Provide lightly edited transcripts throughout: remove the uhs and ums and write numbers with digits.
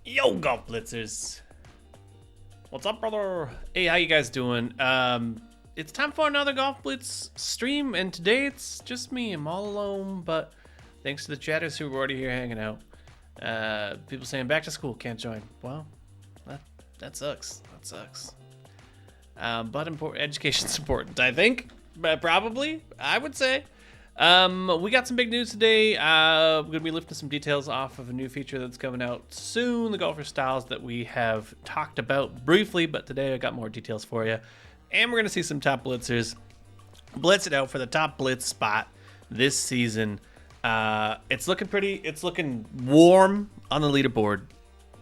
Yo, Golf Blitzers. What's up, brother? Hey, how you guys doing? It's time for another Golf Blitz stream, and today it's just me. I'm all alone, but thanks to the chatters who are already here hanging out. People saying back to school, can't join. Well, that sucks. That sucks. But education's important, I think. Probably, I would say. We got some big news today. We're going to be lifting some details off of a new feature that's coming out soon, the golfer styles that we have talked about briefly, but today I got more details for you. And we're going to see some top blitzers blitz it out for the top blitz spot this season. It's looking warm on the leaderboard.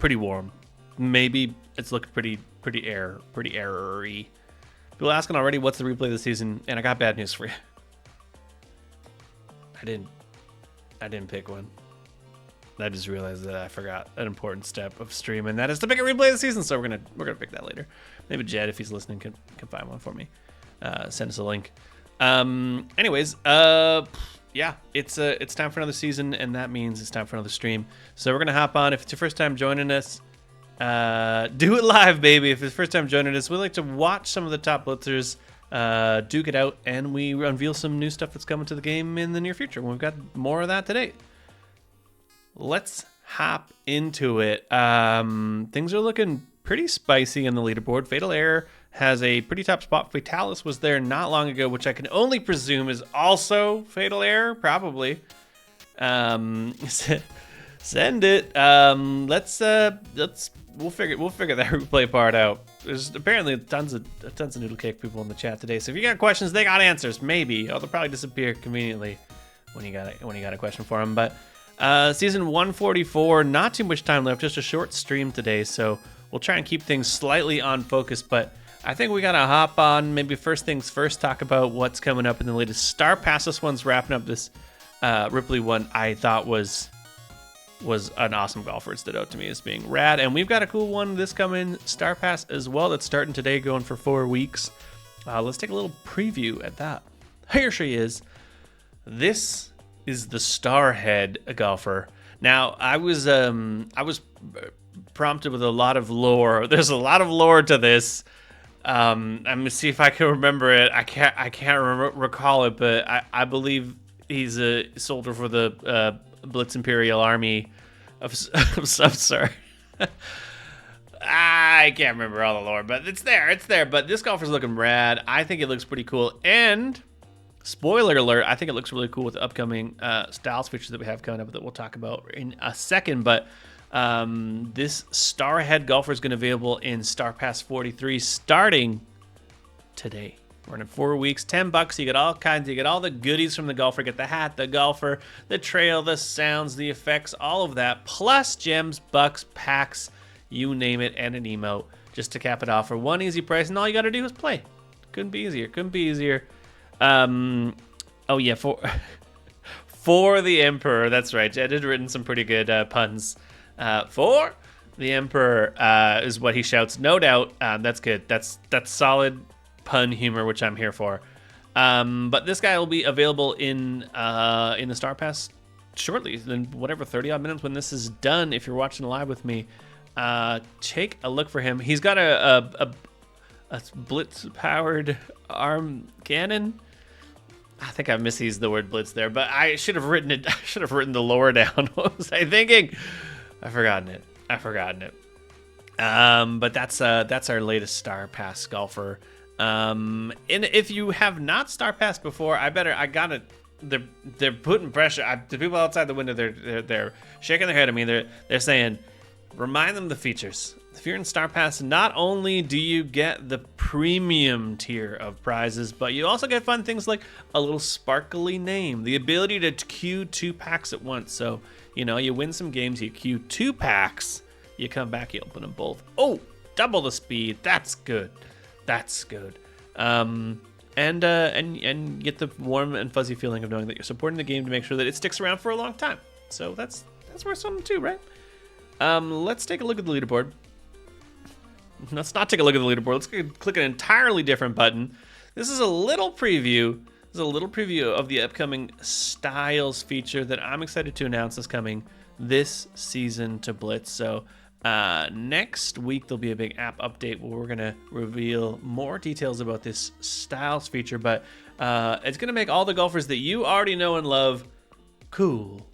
Pretty warm. Maybe it's looking pretty airy. People asking already what's the replay of the season, and I got bad news for you. I didn't pick one. I just realized that I forgot an important step of stream, and that is to pick a replay of the season. So we're gonna pick that later. Maybe Jed, if he's listening, can find one for me. Send us a link. Anyways, yeah, it's time for another season, and that means it's time for another stream. So we're gonna hop on. If it's your first time joining us, do it live, baby. If it's your first time joining us, we like to watch some of the top blitzers. Duke it out, and we unveil some new stuff that's coming to the game in the near future. We've got more of that today. Let's hop into it. Things are looking pretty spicy in the leaderboard. Fatal Error has a pretty top spot. Fatalis was there not long ago, which I can only presume is also Fatal Error, probably. Send it. We'll figure that replay part out. There's apparently tons of Noodlecake people in the chat today. So if you got questions, they got answers. Maybe. Oh, they'll probably disappear conveniently when you got a question for them. But season 144, not too much time left. Just a short stream today, so we'll try and keep things slightly on focus. But I think we gotta hop on. Maybe first things first. Talk about what's coming up in the latest Star Pass. This one's wrapping up. This Ripley one I thought was an awesome golfer. It stood out to me as being rad. And we've got a cool one this coming Star Pass as well that's starting today, going for 4 weeks. Let's take a little preview at that. Here she is. This is the Starhead golfer. Now, I was prompted with a lot of lore. There's a lot of lore to this. I'm gonna see if I can remember it. I can't recall it, but I believe he's a soldier for the Blitz Imperial Army of some sort. I can't remember all the lore, but it's there. But this golfer's looking rad. I think it looks pretty cool. And spoiler alert, I think it looks really cool with the upcoming styles features that we have coming up that we'll talk about in a second. But this Starhead golfer is going to be available in Star Pass 43 starting today. Running 4 weeks, $10. You get all kinds. You get all the goodies from the golfer. You get the hat, the golfer, the trail, the sounds, the effects, all of that. Plus gems, bucks, packs, you name it, and an emote. Just to cap it off for one easy price, and all you got to do is play. Couldn't be easier. Oh yeah, for the Emperor. That's right. Jed had written some pretty good puns. For the Emperor is what he shouts. No doubt. That's good. That's solid pun humor, which I'm here for. But this guy will be available in the Star Pass shortly, in whatever 30 odd minutes when this is done. If you're watching live with me, take a look for him. He's got a Blitz powered arm cannon. I think I misused the word Blitz there, but I should have written it. I should have written the lore down. What was I thinking? I've forgotten it. But that's our latest Star Pass golfer. And if you have not Star Pass before, they're putting pressure. The people outside the window, they're shaking their head at me. They're saying, remind them the features. If you're in Star Pass, not only do you get the premium tier of prizes, but you also get fun things like a little sparkly name, the ability to queue 2 packs at once. So, you win some games, you queue 2 packs, you come back, you open them both. Oh, double the speed. That's good. And get the warm and fuzzy feeling of knowing that you're supporting the game to make sure that it sticks around for a long time. So that's worth something too, right? Let's take a look at the leaderboard. Let's not take a look at the leaderboard. Let's click an entirely different button. This is a little preview. This is a little preview of the upcoming styles feature that I'm excited to announce is coming this season to Blitz. So Next week, there'll be a big app update where we're going to reveal more details about this styles feature, but it's going to make all the golfers that you already know and love cool.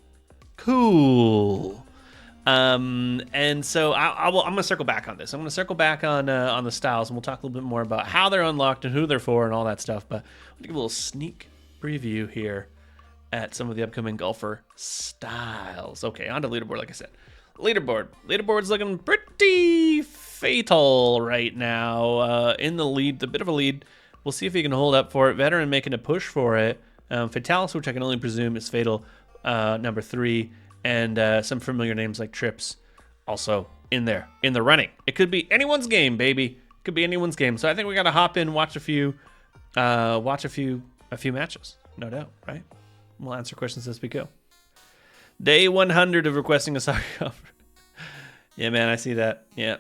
And so I'm going to circle back on this. I'm going to circle back on the styles, and we'll talk a little bit more about how they're unlocked and who they're for and all that stuff. But I'll give a little sneak preview here at some of the upcoming golfer styles. Okay, on to leaderboard, like I said. Leaderboard's looking pretty fatal right now. In the lead, a bit of a lead. We'll see if he can hold up for it. Veteran making a push for it. Fatalis, which I can only presume is fatal, number 3. And some familiar names like Trips also in there, in the running. It could be anyone's game, baby. It could be anyone's game. So I think we got to hop in, watch a few matches, no doubt, right? We'll answer questions as we go. Day 100 of requesting a soccer golfer. Yeah, man, I see that. Yeah.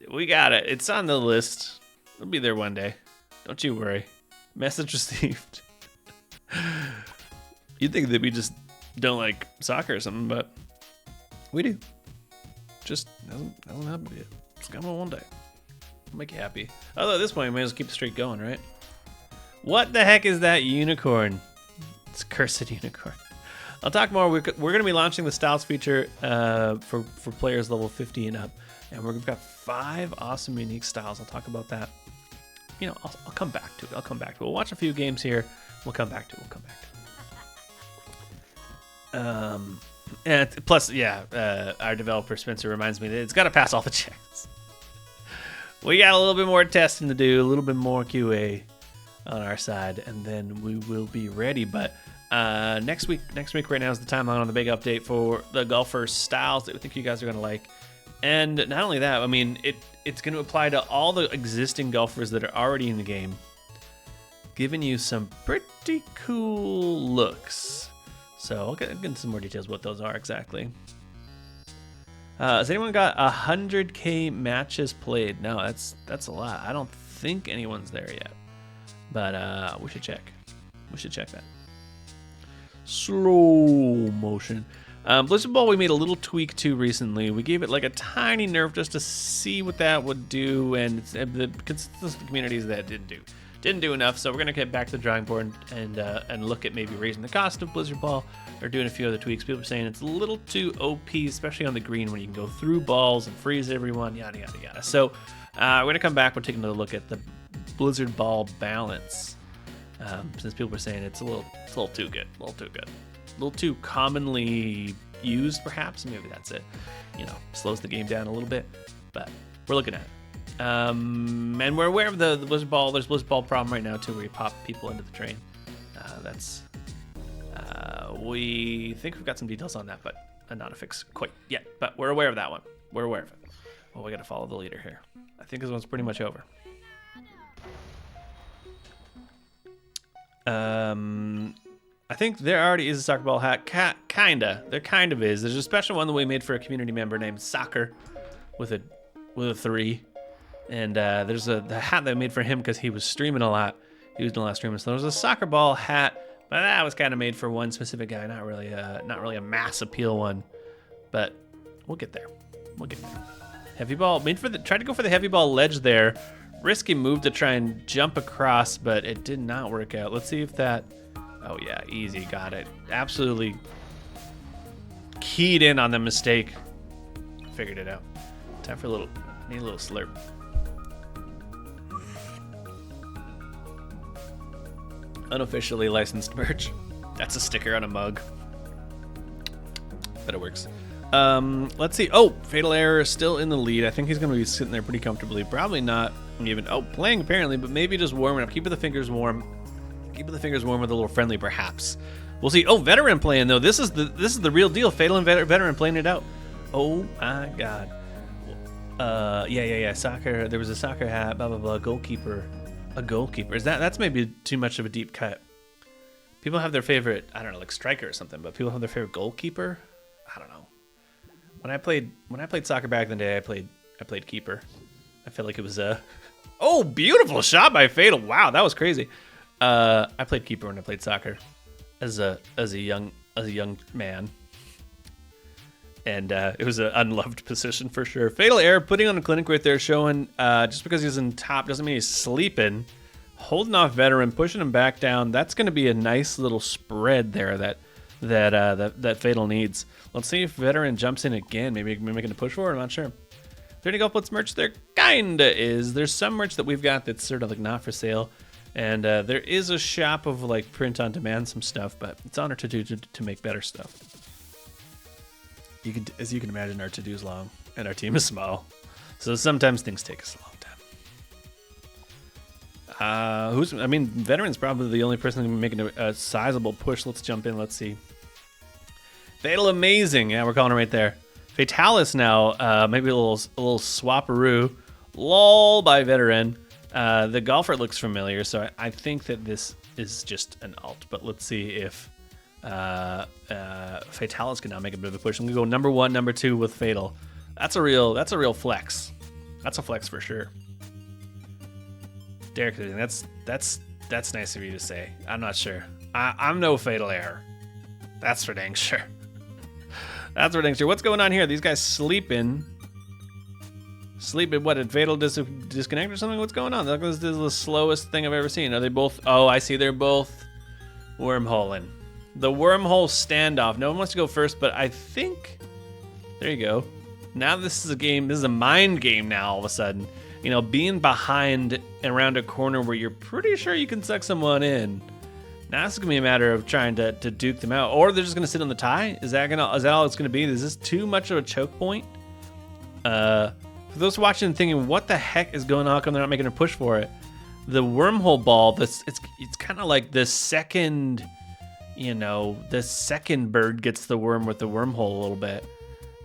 We got it. It's on the list. It'll be there one day. Don't you worry. Message received. You'd think that we just don't like soccer or something, but we do. Just hasn't happened yet. It's coming one day. It'll make you happy. Although at this point, we may as well keep the streak going, right? What the heck is that unicorn? It's a cursed unicorn. I'll talk more. We're going to be launching the styles feature for players level 50 and up, and we've got 5 awesome unique styles. I'll talk about that. You know, I'll come back to it. We'll watch a few games here. We'll come back to it. And plus, our developer Spencer reminds me that it's got to pass all the checks. We got a little bit more testing to do, a little bit more QA on our side, and then we will be ready. But next week right now is the timeline on the big update for the golfer styles that we think you guys are going to like. And not only that, I mean, it's going to apply to all the existing golfers that are already in the game, giving you some pretty cool looks. So I'll get into some more details what those are exactly. Has anyone got 100K matches played? No, that's a lot. I don't think anyone's there yet, but we should check. We should check that. Slow motion. Blizzard Ball we made a little tweak to recently. We gave it like a tiny nerf just to see what that would do, and the consensus communities that didn't do enough. So we're gonna get back to the drawing board and look at maybe raising the cost of Blizzard Ball or doing a few other tweaks. People are saying it's a little too OP, especially on the green when you can go through balls and freeze everyone, yada yada yada. So we're gonna come back. We're taking another look at the Blizzard Ball balance, since people were saying it's a little too good, a little too commonly used, perhaps. Maybe that's it. You know, slows the game down a little bit, but we're looking at it. And we're aware of the Blizzard Ball. There's Blizzard Ball problem right now too, where you pop people into the train. We think we've got some details on that, but not a fix quite yet. But we're aware of that one. We're aware of it. Well, we got to follow the leader here. I think this one's pretty much over. I think there already is a soccer ball hat. Kinda. There kind of is. There's a special one that we made for a community member named Soccer with a 3. And there's the hat that I made for him because he was streaming a lot. He was doing a lot of streaming. So there was a soccer ball hat, but that was kind of made for one specific guy. Not really a mass appeal one, but we'll get there. Heavy ball tried to go for the heavy ball ledge there. Risky move to try and jump across, but it did not work out. Let's see if that. Oh yeah, easy, got it. Absolutely keyed in on the mistake. Figured it out. Time for need a little slurp. Unofficially licensed merch. That's a sticker on a mug. But it works. Let's see. Oh, Fatal Error is still in the lead. I think he's going to be sitting there pretty comfortably. Probably not even. Oh, playing apparently, but maybe just warming up. Keeping the fingers warm. Keeping the fingers warm with a little friendly, perhaps. We'll see. Oh, Veteran playing though. This is the real deal. Fatal and Veteran playing it out. Oh my God. Yeah. Soccer. There was a soccer hat. Blah blah blah. Goalkeeper. A goalkeeper. That's maybe too much of a deep cut. People have their favorite. I don't know, like striker or something. But people have their favorite goalkeeper. I don't know. When I played soccer back in the day, I played keeper. I felt like it was oh, beautiful shot by Fatal. Wow, that was crazy. I played keeper when I played soccer as a young man. And it was an unloved position for sure. Fatal Error, putting on a clinic right there, showing just because he's in top doesn't mean he's sleeping. Holding off Veteran, pushing him back down. That's going to be a nice little spread there that Fatal needs. Let's see if Veteran jumps in again. Maybe making a push for it. I'm not sure. Is there any Golf Blitz merch? There kinda is. There's some merch that we've got that's sort of like not for sale. And there is a shop of like print on demand some stuff, but it's on our to make better stuff. As you can imagine, our to-do is long and our team is small, so sometimes things take us a long time. Veteran's probably the only person making a sizable push. Let's jump in. Let's see. Fatal Amazing. Yeah, we're calling it right there. Fatalis now. Maybe a little swapperoo. Lol by Veteran. The golfer looks familiar, so I think that this is just an alt. But let's see if Fatalis can now make a bit of a push. I'm gonna go number 1, number 2 with Fatal. That's a real flex. That's a flex for sure. Derek, that's nice of you to say. I'm not sure. I'm no Fatal Error. That's for dang sure. That's for dang sure. What's going on here? These guys sleeping. Sleeping. What, did Fatal disconnect or something? What's going on? This is the slowest thing I've ever seen. Are they both? Oh, I see. They're both wormholing. The wormhole standoff. No one wants to go first, but I think... There you go. Now this is a game. This is a mind game now all of a sudden. You know, being behind and around a corner where you're pretty sure you can suck someone in. Now it's going to be a matter of trying to duke them out. Or they're just going to sit on the tie? Is that all it's going to be? Is this too much of a choke point? For those watching and thinking, what the heck is going on? How come they're not making a push for it? The wormhole ball, it's kind of like the second... You know, the second bird gets the worm with the wormhole a little bit.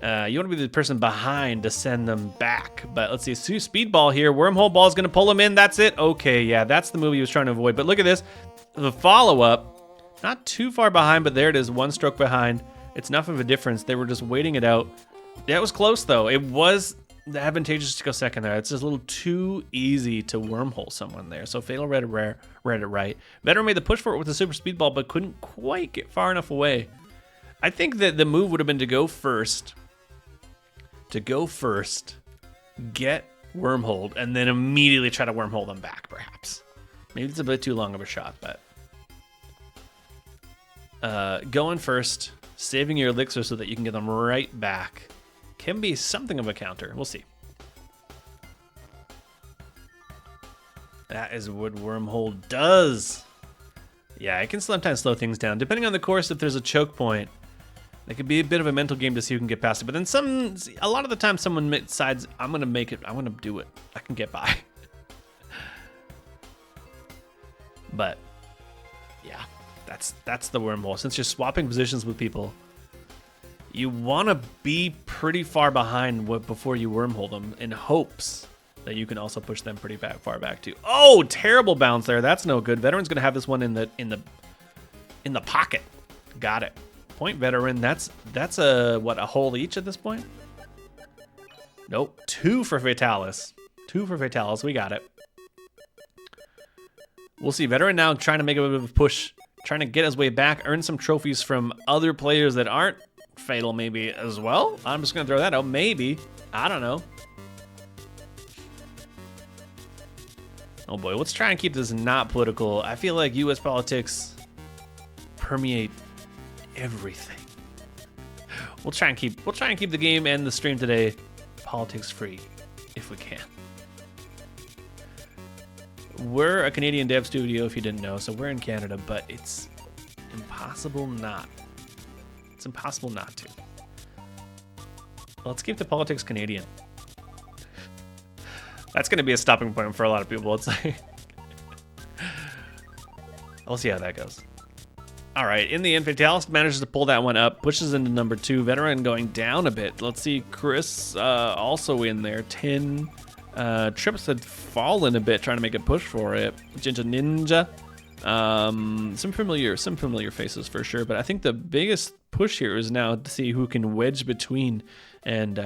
You want to be the person behind to send them back. But let's see, speedball here. Wormhole ball is going to pull him in. That's it. Okay, yeah, that's the move he was trying to avoid. But look at this. The follow-up, not too far behind, but there it is, 1 stroke behind. It's enough of a difference. They were just waiting it out. Yeah, it was close, though. It was advantageous to go second there. It's just a little too easy to wormhole someone there. So Fatal read it right. Veteran made the push for it with the super speedball, but couldn't quite get far enough away. I think that the move would have been to go first, get wormholed, and then immediately try to wormhole them back, perhaps. Maybe it's a bit too long of a shot, but going first, saving your elixir so that you can get them right back can be something of a counter. We'll see. That is what wormhole does. Yeah, it can sometimes slow things down. Depending on the course, if there's a choke point, it could be a bit of a mental game to see who can get past it. But then a lot of the time someone decides, I'm going to make it, I'm going to do it. I can get by. But yeah, that's the wormhole. Since you're swapping positions with people, you want to be pretty far behind before you wormhole them in hopes that you can also push them pretty far back too. Oh, terrible bounce there. That's no good. Veteran's gonna have this one in the pocket. Got it. Point Veteran. That's a hole each at this point? Nope. 2 for Fatalis. 2 for Fatalis. We got it. We'll see. Veteran now trying to make a bit of a push, trying to get his way back, earn some trophies from other players that aren't Fatal maybe as well. I'm just gonna throw that out. Maybe. I don't know. Oh boy, let's try and keep this not political. I feel like U.S. politics permeate everything. We'll try and keep the game and the stream today politics free, if we can. We're a Canadian dev studio, if you didn't know, so we're in Canada, but it's impossible not. It's impossible not to. Let's keep the politics Canadian. That's going to be a stopping point for a lot of people. It's like, we'll see how that goes. All right, in the end, Fatalis manages to pull that one up, pushes into number 2. Veteran going down a bit. Let's see, Chris also in there. 10 trips had fallen a bit, trying to make a push for it. Jinja Ninja. Some familiar faces for sure, but I think the biggest push here is now to see who can wedge between and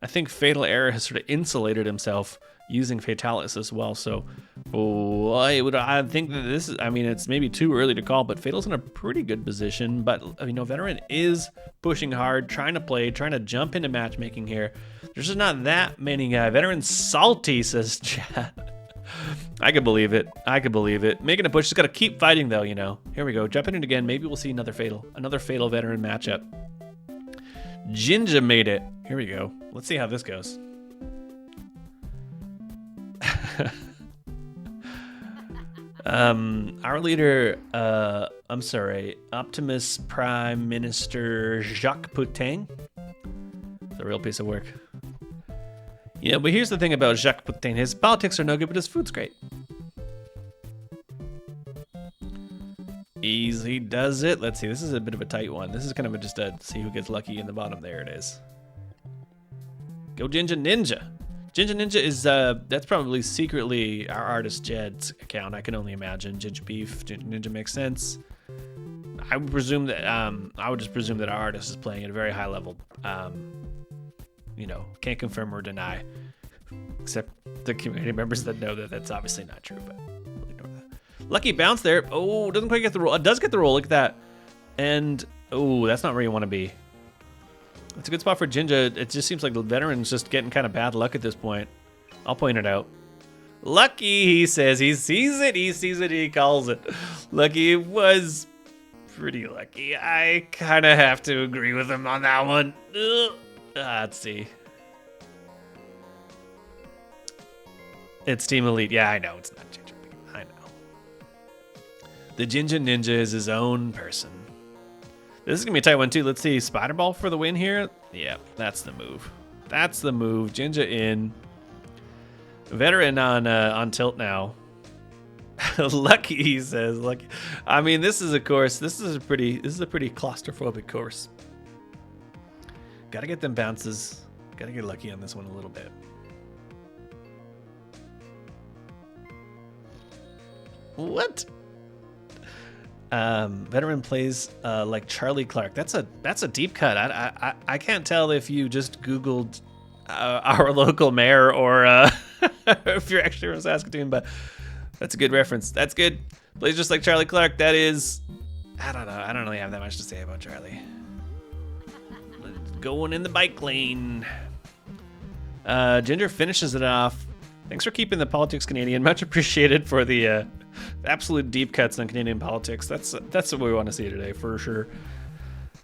I think Fatal Error has sort of insulated himself using Fatalis as well. So I think that this is, I mean, it's maybe too early to call, but Fatal's in a pretty good position. But, you know, Veteran is pushing hard, trying to play, trying to jump into matchmaking here. There's just not that many guys. Veteran salty, says Chad. I could believe it. I could believe it. Making a push. Just got to keep fighting, though, you know. Here we go. Jumping in again. Maybe we'll see another Fatal Veteran matchup. Jinja made it. Here we go. Let's see how this goes. Our leader, I'm sorry, Optimus Prime Minister Jacques Poutin. It's a real piece of work. Yeah, but here's the thing about Jacques Poutin. His politics are no good, but his food's great. Easy does it. Let's see. This is a bit of a tight one. This is kind of just a see who gets lucky in the bottom. There it is. Go Jinja Ninja. Jinja Ninja is that's probably secretly our artist Jed's account. I can only imagine. Jinja Beef, Jinja Ninja makes sense. I would presume that I would just presume that our artist is playing at a very high level. You know, can't confirm or deny, except the community members that know that that's obviously not true. But we'll ignore that. Lucky bounce there. Oh, doesn't quite get the roll. It does get the roll. Look at that. And oh, that's not where you want to be. It's a good spot for Jinja. It just seems like the veteran's just getting kind of bad luck at this point. I'll point it out. Lucky, he says. He sees it. He sees it. He calls it. Lucky was pretty lucky. I kind of have to agree with him on that one. Let's see. It's Team Elite. Yeah, I know. It's not Jinja. I know. The Jinja Ninja is his own person. This is going to be a tight one, too. Let's see. Spider Ball for the win here. Yeah, that's the move. That's the move. Jinja in. Veteran on tilt now. Lucky, he says. Lucky. I mean, this is a course. This is a pretty claustrophobic course. Got to get them bounces. Got to get lucky on this one a little bit. What? Veteran plays like Charlie Clark. That's a deep cut. I can't tell if you just Googled our local mayor or if you're actually from Saskatoon, but that's a good reference. That's good. Plays just like Charlie Clark. That is, I don't know. I don't really have that much to say about Charlie. Going in the bike lane. Ginger finishes it off. Thanks for keeping the politics Canadian. Much appreciated for the absolute deep cuts on Canadian politics. That's what we want to see today for sure.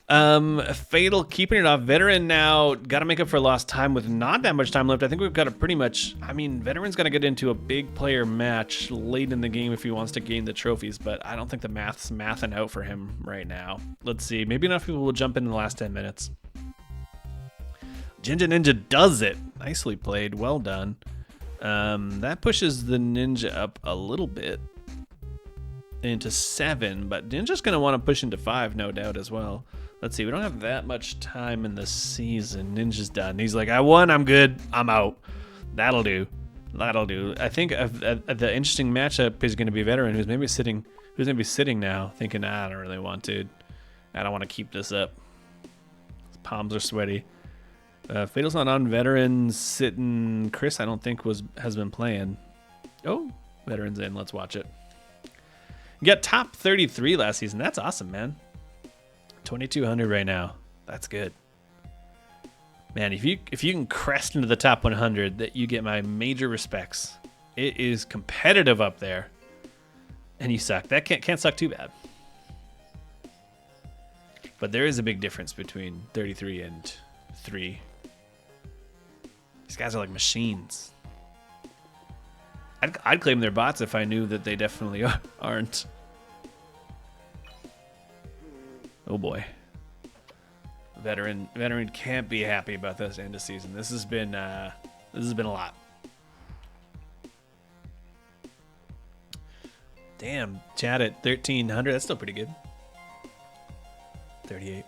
Fatal keeping it off. Veteran now got to make up for lost time with not that much time left. I think we've got a pretty much. I mean, Veteran's got to get into a big player match late in the game if he wants to gain the trophies, but I don't think the math's mathing out for him right now. Let's see. Maybe enough people will jump in the last 10 minutes. Jinja Ninja does it. Nicely played. Well done. That pushes the Ninja up a little bit into 7, but Ninja's going to want to push into 5, no doubt, as well. Let's see. We don't have that much time in the season. Ninja's done. He's like, I won. I'm good. I'm out. That'll do. That'll do. I think the interesting matchup is going to be Veteran, who's maybe sitting now, thinking, I don't really want to. I don't want to keep this up. His palms are sweaty. Fatal's not on. Veteran sitting. Chris, I don't think has been playing. Oh, Veteran's in. Let's watch it. You got top 33 last season. That's awesome, man. 2,200 right now. That's good. Man, if you can crest into the top 100, that you get my major respects. It is competitive up there, and you suck. That can't suck too bad. But there is a big difference between 33 and 3. These guys are like machines. I'd claim they're bots if I knew that they definitely aren't. Oh boy. Veteran can't be happy about this end of season. This has been a lot. Damn, chat at 1,300. That's still pretty good. 38.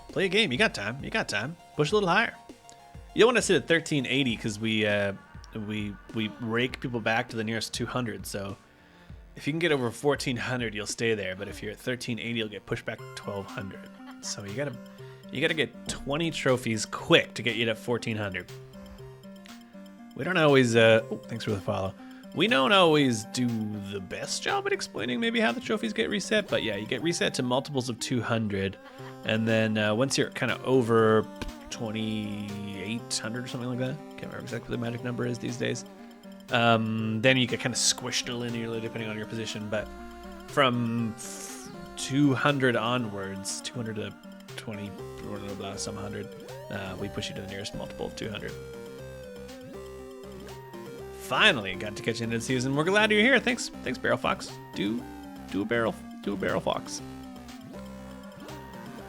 Play a game. You got time. You got time. Push a little higher. You don't want to sit at 1,380 because we rake people back to the nearest 200. So if you can get over 1,400, you'll stay there. But if you're at 1,380, you'll get pushed back to 1,200. So you You got to get 20 trophies quick to get you to 1400. We don't always, thanks for the follow. We don't always do the best job at explaining maybe how the trophies get reset, but yeah, you get reset to multiples of 200. And then once you're kind of over 2,800 or something like that, can't remember exactly what the magic number is these days, then you get kind of squished linearly depending on your position. But from 200 onwards, 200 to 20, blah, blah, blah, some hundred, we push you to the nearest multiple of 200. Finally got to catch you into the season. We're glad you're here. Thanks, Barrel Fox. Do a barrel fox.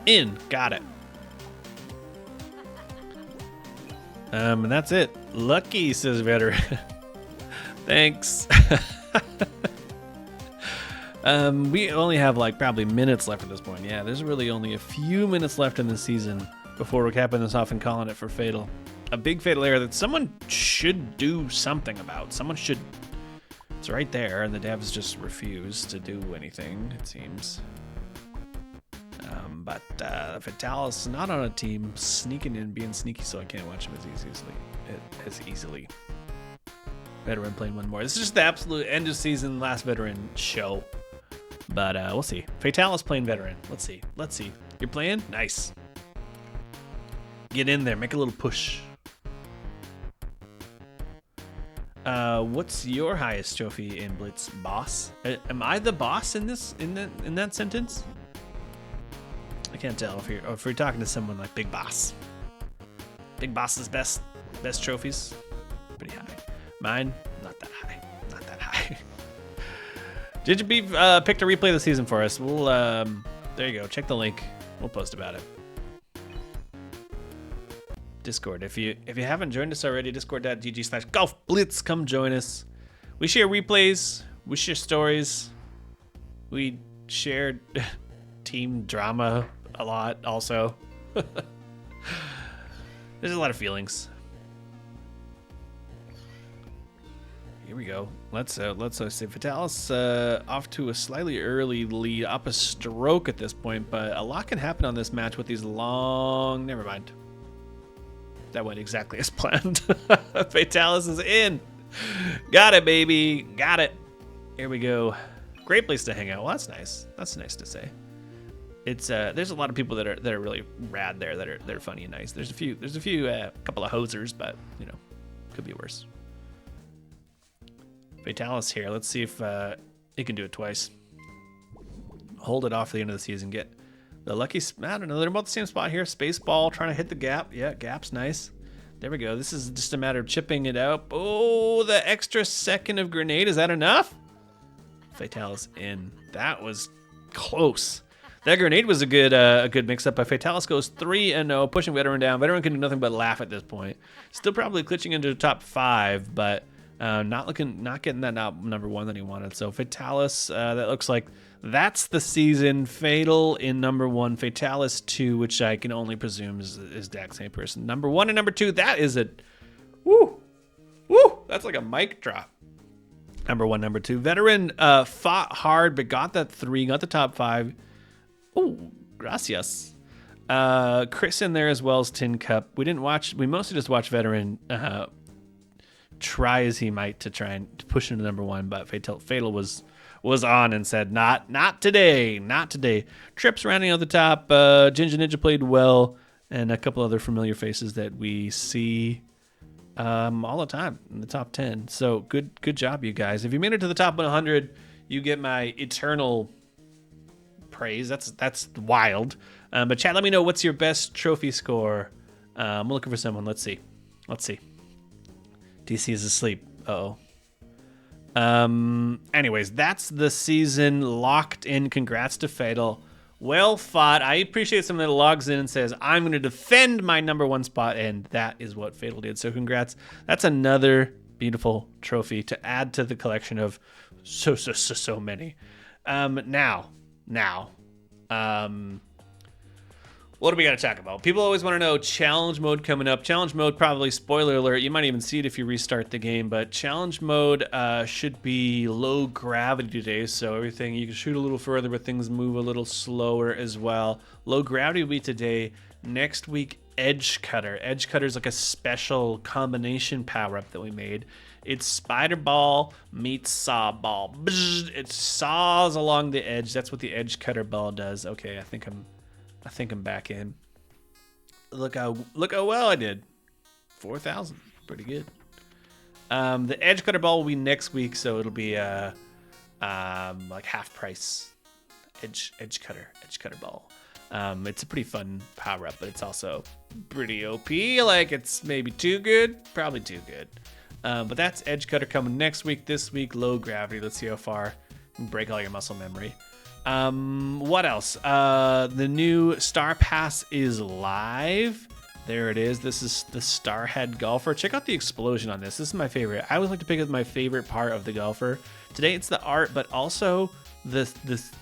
In, got it. And that's it. Lucky, says Veteran. Thanks. We only have like probably minutes left at this point. Yeah, there's really only a few minutes left in the season before we're capping this off and calling it for Fatal. A big Fatal error that someone should do something about. Someone should. It's right there, and the devs just refuse to do anything, it seems. But Fatalis not on a team, sneaking in, being sneaky, so I can't watch him as easily. Veteran playing one more. This is just the absolute end of season, last Veteran show. But we'll see. Fatalis playing Veteran. Let's see. You're playing? Nice. Get in there. Make a little push. What's your highest trophy in Blitz, boss? Am I the boss in this in that sentence? I can't tell if you're talking to someone like Big Boss. Big Boss's best trophies, pretty high. Mine, not that high. Ginger Beef picked a replay of the season for us. We'll there you go. Check the link. We'll post about it. Discord. If you haven't joined us already, discord.gg/golfblitz. Come join us. We share replays. We share stories. We share team drama a lot also. There's a lot of feelings. Here we go. Let's say Fatalis off to a slightly early lead, up a stroke at this point, but a lot can happen on this match with these long. Never mind. That went exactly as planned. Fatalis is in. Got it, baby. Got it. Here we go. Great place to hang out. Well, that's nice. That's nice to say. It's there's a lot of people that are really rad there that are funny and nice. There's a few couple of hosers, but you know, could be worse. Fatalis here. Let's see if he can do it twice. Hold it off for the end of the season. Get the lucky. I don't know. They're both the same spot here. Space ball trying to hit the gap. Yeah, gap's nice. There we go. This is just a matter of chipping it out. Oh, the extra second of grenade. Is that enough? Fatalis in. That was close. That grenade was a good mix-up, but Fatalis goes 3-0, pushing Veteran down. Veteran can do nothing but laugh at this point. Still probably glitching into the top 5, but not getting that number 1 that he wanted. So Fatalis, that looks like that's the season. Fatal in number 1, Fatalis 2, which I can only presume is the exact same person. Number 1 and number 2, that is a woo, that's like a mic drop. Number 1, number 2. Veteran fought hard, but got that 3, got the top 5. Oh, gracias. Chris in there as well as Tin Cup. We mostly just watched Veteran try as he might to try and push into number 1, but Fatal was on and said, not today. Trips rounding out the top. Ginger Ninja played well, and a couple other familiar faces that we see all the time in the top 10. So good job, you guys. If you made it to the top 100, you get my eternal praise. That's wild. But chat, let me know what's your best trophy score. I'm looking for someone. Let's see. DC is asleep. Anyways, that's the season locked in. Congrats to Fatal. Well fought. I appreciate someone that logs in and says, I'm going to defend my number 1 spot, and that is what Fatal did. So congrats. That's another beautiful trophy to add to the collection of so many. Now, what do we got to talk about? People always want to know challenge mode coming up. Challenge mode, probably, spoiler alert, you might even see it if you restart the game, but challenge mode should be low gravity today, so everything, you can shoot a little further, but things move a little slower as well. Low gravity will be today. Next week, Edge Cutter. Edge Cutter is like a special combination power-up that we made. It's Spider Ball meets Saw Ball. It saws along the edge. That's what the Edge Cutter ball does. Okay, I think I'm back in. Look how well I did. 4,000. Pretty good. The Edge Cutter ball will be next week, so it'll be like half price. Edge Cutter ball. It's a pretty fun power up, but it's also pretty OP. Like, it's maybe too good, probably too good. But that's Edge Cutter coming next week. This week, Low Gravity. Let's see how far you can break all your muscle memory. What else? The new Star Pass is live. There it is. This is the Starhead Golfer. Check out the explosion on this. This is my favorite. I always like to pick up my favorite part of the Golfer. Today it's the art, but also the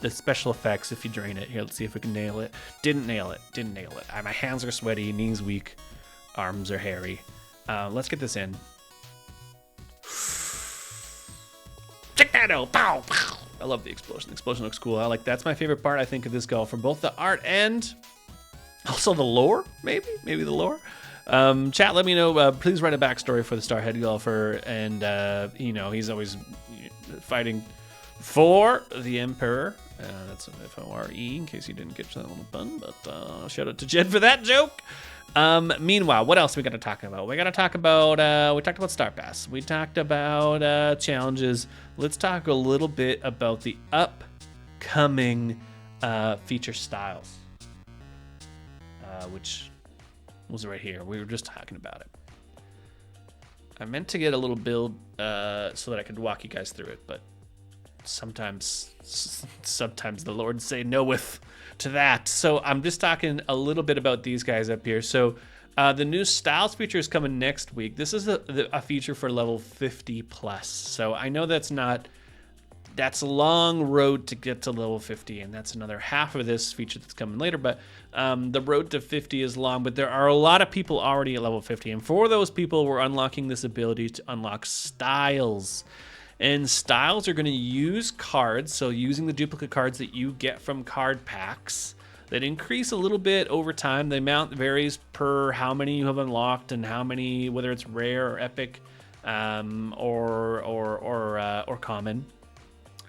special effects if you drain it. Here, let's see if we can nail it. Didn't nail it. My hands are sweaty, knees weak, arms are hairy. Let's get this in. Check that out. Pow, pow. I love the explosion. The explosion looks cool. That's my favorite part, I think, of this Golfer. Both the art and also the lore, maybe the lore. Chat, let me know. Please write a backstory for the Starhead Golfer, and he's always fighting for the Emperor. That's an F-O-R-E, in case you didn't get that little pun. But shout out to Jed for that joke. Meanwhile, what else we got to talk about? We got to talk about. We talked about Star Pass. We talked about challenges. Let's talk a little bit about the upcoming feature styles. Which was right here. We were just talking about it. I meant to get a little build so that I could walk you guys through it, but sometimes the Lord say knoweth to that. So I'm just talking a little bit about these guys up here. So the new styles feature is coming next week. This is a feature for level 50 plus. So I know that's a long road to get to level 50, and that's another half of this feature that's coming later. But the road to 50 is long, but there are a lot of people already at level 50. And for those people, we're unlocking this ability to unlock styles. And styles are going to use cards, so using the duplicate cards that you get from card packs that increase a little bit over time. The amount varies per how many you have unlocked and how many, whether it's rare or epic or common.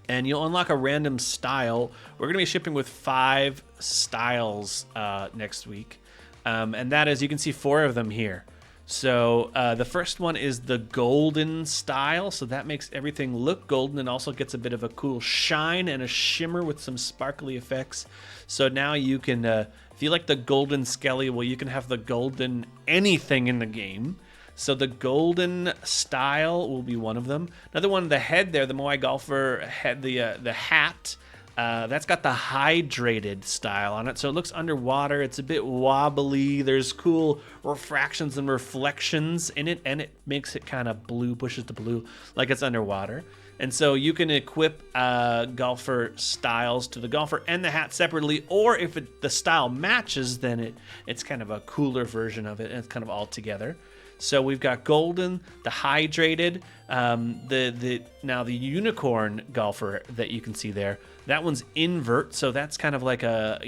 And you'll unlock a random style. We're going to be shipping with 5 styles next week. And that is, you can see 4 of them here. So the first one is the golden style. So that makes everything look golden and also gets a bit of a cool shine and a shimmer with some sparkly effects. So now you can, if you like the golden Skelly, well, you can have the golden anything in the game. So the golden style will be one of them. Another one, the head there, the Moai Golfer head, the hat. That's got the hydrated style on it, so it looks underwater. It's a bit wobbly. There's cool refractions and reflections in it, and it makes it kind of blue, pushes the blue like it's underwater. And so you can equip Golfer styles to the Golfer and the hat separately, or if the style matches, then it's kind of a cooler version of it, and it's kind of all together. So we've got golden, the hydrated, now the unicorn Golfer that you can see there. That one's invert, so that's kind of like a,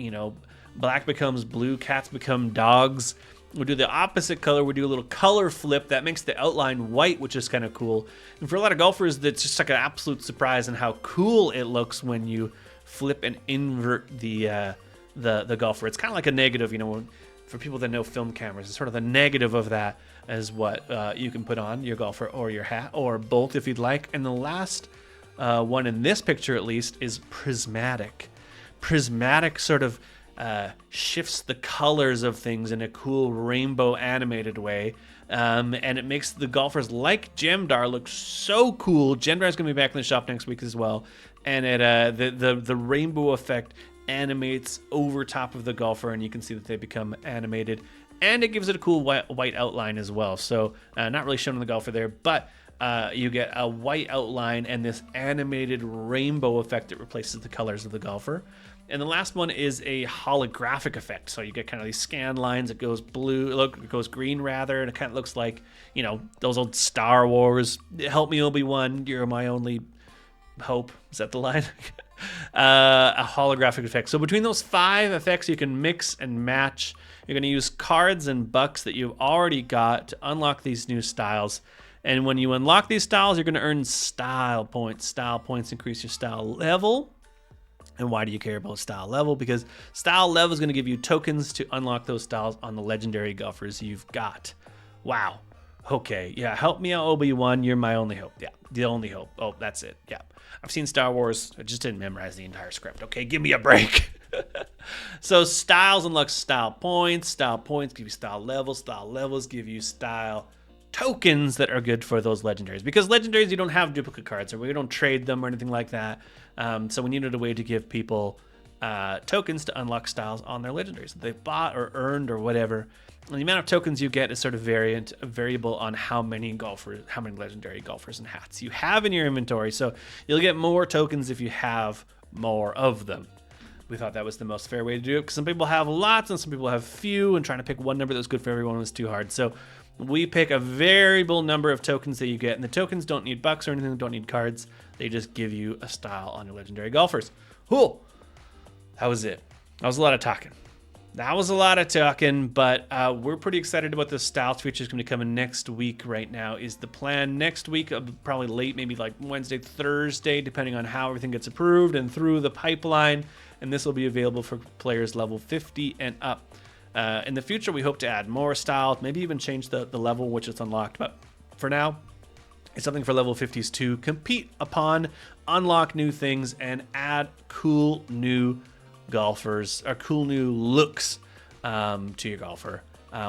black becomes blue, cats become dogs. We'll do the opposite color. We do a little color flip that makes the outline white, which is kind of cool. And for a lot of golfers, that's just like an absolute surprise in how cool it looks when you flip and invert the Golfer. It's kind of like a negative, for people that know film cameras. It's sort of the negative of that as what you can put on your Golfer or your hat, or both if you'd like. And the last one in this picture, at least, is prismatic. Prismatic sort of shifts the colors of things in a cool rainbow animated way. And it makes the Golfers like Gemdar look so cool. Gemdar is going to be back in the shop next week as well. And the rainbow effect animates over top of the Golfer, and you can see that they become animated. And it gives it a cool white outline as well. So not really shown in the Golfer there, but you get a white outline and this animated rainbow effect that replaces the colors of the Golfer. And the last one is a holographic effect. So you get kind of these scan lines. It goes it goes green rather, and it kind of looks like, those old Star Wars. Help me, Obi-Wan, you're my only hope. Is that the line? A holographic effect. So between those 5 effects, you can mix and match You're going to use cards and bucks that you've already got to unlock these new styles. And when you unlock these styles, you're going to earn style points. Style points increase your style level. And why do you care about style level? Because style level is going to give you tokens to unlock those styles on the legendary golfers you've got. Wow. Okay. Yeah. Help me out, Obi-Wan. You're my only hope. Yeah. The only hope. Oh, that's it. Yeah. I've seen Star Wars. I just didn't memorize the entire script. Okay. Give me a break. So styles unlock style points. Style points give you style levels. Style levels give you style tokens that are good for those legendaries, because legendaries, you don't have duplicate cards, or we don't trade them or anything like that. So we needed a way to give people tokens to unlock styles on their legendaries that they've bought or earned or whatever. And the amount of tokens you get is sort of variable on how many legendary golfers and hats you have in your inventory. So you'll get more tokens if you have more of them. We thought that was the most fair way to do it, because some people have lots and some people have few, and trying to pick one number that was good for everyone was too hard. So we pick a variable number of tokens that you get, and the tokens don't need bucks or anything, don't need cards. They just give you a style on your legendary golfers. Cool. That was it. That was a lot of talking. But we're pretty excited about the styles feature. Is going to come in next week. Right now is the plan. Next week, probably late, maybe like Wednesday, Thursday, depending on how everything gets approved and through the pipeline. And this will be available for players level 50 and up. In the future, we hope to add more styles, maybe even change the level in which it's unlocked. But for now, it's something for level 50s to compete upon, unlock new things, and add cool new golfers, or cool new looks to your golfer.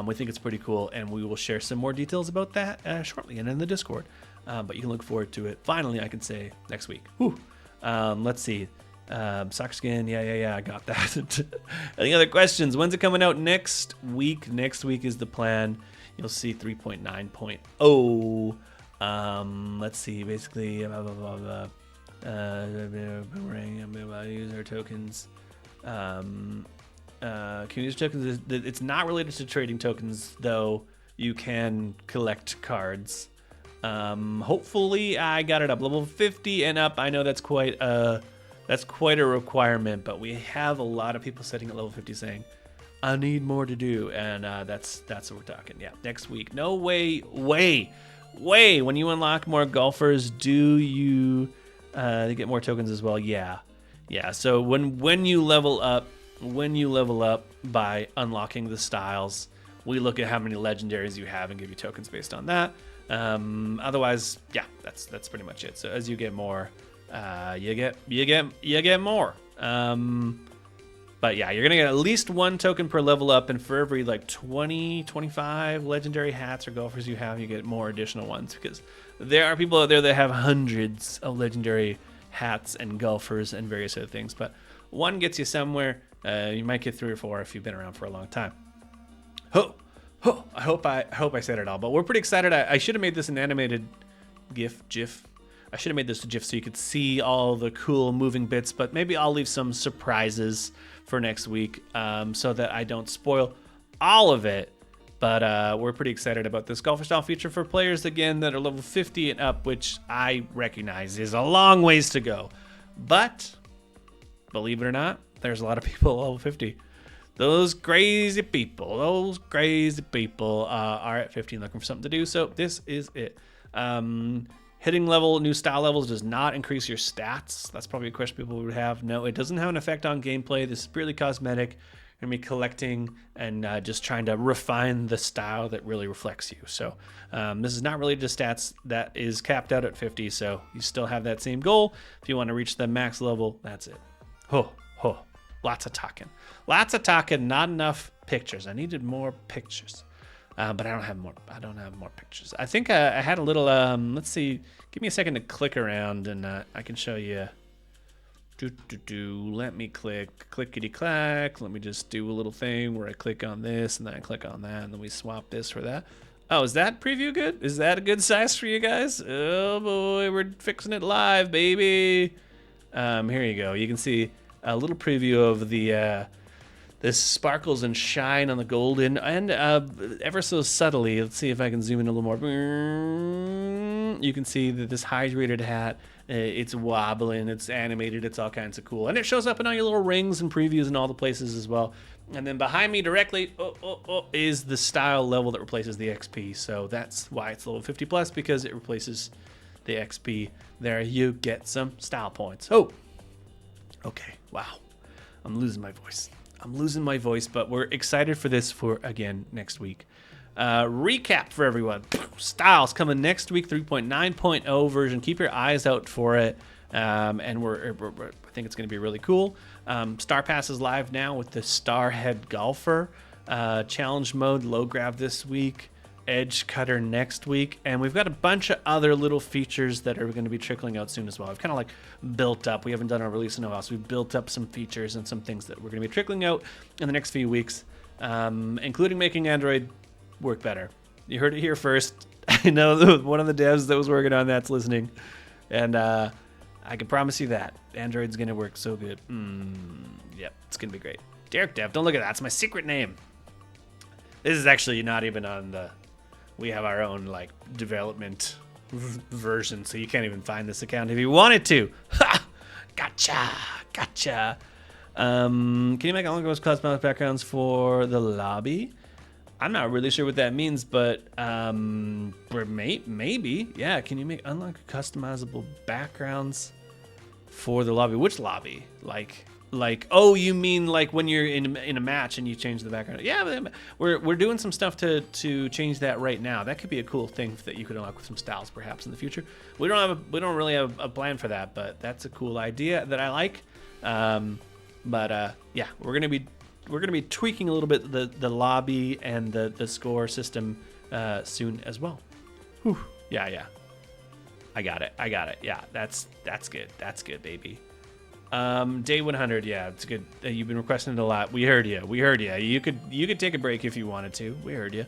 We think it's pretty cool, and we will share some more details about that shortly and in the Discord. But you can look forward to it. Finally, I can say next week. Whew. Let's see. Soccer skin, yeah, I got that. Any other questions? When's it coming out? Next week. Next week is the plan. You'll see 3.9.0. Let's see, basically, user tokens. Community tokens, it's not related to trading tokens, though. You can collect cards. Hopefully I got it up level 50 and up. I know that's quite a requirement, but we have a lot of people sitting at level 50 saying, I need more to do, and that's what we're talking. Yeah, next week. No way. When you unlock more golfers, do you get more tokens as well? Yeah. So when you level up by unlocking the styles, we look at how many legendaries you have and give you tokens based on that. Otherwise, yeah, that's pretty much it. So as you get more, you get more. But yeah, you're gonna get at least one token per level up, and for every like 25 legendary hats or golfers you have, you get more additional ones, because there are people out there that have hundreds of legendary hats and golfers and various other things. But one gets you somewhere. You might get 3 or 4 if you've been around for a long time. I hope I said it all. But we're pretty excited. I should have made this an animated GIF. I should have made this a GIF so you could see all the cool moving bits, but maybe I'll leave some surprises for next week so that I don't spoil all of it. But we're pretty excited about this golfer style feature for players, again, that are level 50 and up, which I recognize is a long ways to go. But believe it or not, there's a lot of people at level 50. Those crazy people are at 50 and looking for something to do. So this is it. Hitting new style levels does not increase your stats. That's probably a question people would have. No, it doesn't have an effect on gameplay. This is purely cosmetic. You're going to be collecting and just trying to refine the style that really reflects you. So this is not related to stats. That is capped out at 50, so you still have that same goal. If you want to reach the max level, that's it. Lots of talking, not enough pictures. I needed more pictures, but I don't have more pictures. I think I had a little, let's see, give me a second to click around, and I can show you. Let me clickety-clack. Let me just do a little thing where I click on this, and then I click on that, and then we swap this for that. Oh, is that preview good? Is that a good size for you guys? Oh boy, we're fixing it live, baby. Here you go. You can see a little preview of the sparkles and shine on the golden, and ever so subtly, let's see if I can zoom in a little more. You can see that this hydrated hat, it's wobbling, it's animated, it's all kinds of cool. And it shows up in all your little rings and previews and all the places as well. And then behind me directly is the style level that replaces the XP. So that's why it's level 50 plus, because it replaces the XP. There you get some style points. Oh, okay. Wow. I'm losing my voice. But we're excited for this for, again, next week. Recap for everyone. Styles coming next week, 3.9.0 version. Keep your eyes out for it. And I think it's going to be really cool. Star Pass is live now with the Starhead Golfer. Challenge mode, low grab this week. Edge Cutter next week. And we've got a bunch of other little features that are going to be trickling out soon as well. We've kind of like built up. We haven't done a release in a while, so we've built up some features and some things that we're going to be trickling out in the next few weeks, including making Android work better. You heard it here first. I know one of the devs that was working on that's listening. And I can promise you that. Android's going to work so good. Yep, it's going to be great. Derek Dev, don't look at that. It's my secret name. This is actually not even on the... We have our own, like, development version, so you can't even find this account if you wanted to. Ha! Gotcha. Can you make ongoing cosmetic backgrounds for the lobby? I'm not really sure what that means, but maybe. Yeah, can you make unlock customizable backgrounds for the lobby? Which lobby? Like, oh, you mean like when you're in a match and you change the background? Yeah, we're doing some stuff to change that right now. That could be a cool thing that you could unlock with some styles perhaps in the future. We don't really have a plan for that, but that's a cool idea that I like. Yeah, we're gonna be tweaking a little bit the lobby and the score system soon as well. Whew. Yeah. I got it. Yeah, that's good. That's good, baby. Day 100. Yeah, it's good. You've been requesting it a lot. We heard you. You could take a break if you wanted to. We heard you.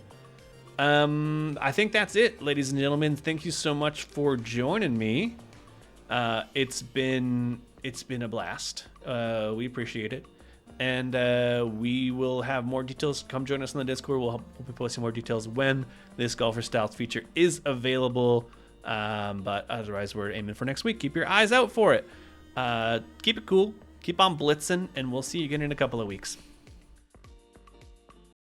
I think that's it, ladies and gentlemen. Thank you so much for joining me. It's been a blast. We appreciate it. And we will have more details. Come join us on the Discord. We'll be posting more details when this Golfer Styles feature is available. But otherwise, we're aiming for next week. Keep your eyes out for it. Keep it cool. Keep on blitzing, and we'll see you again in a couple of weeks.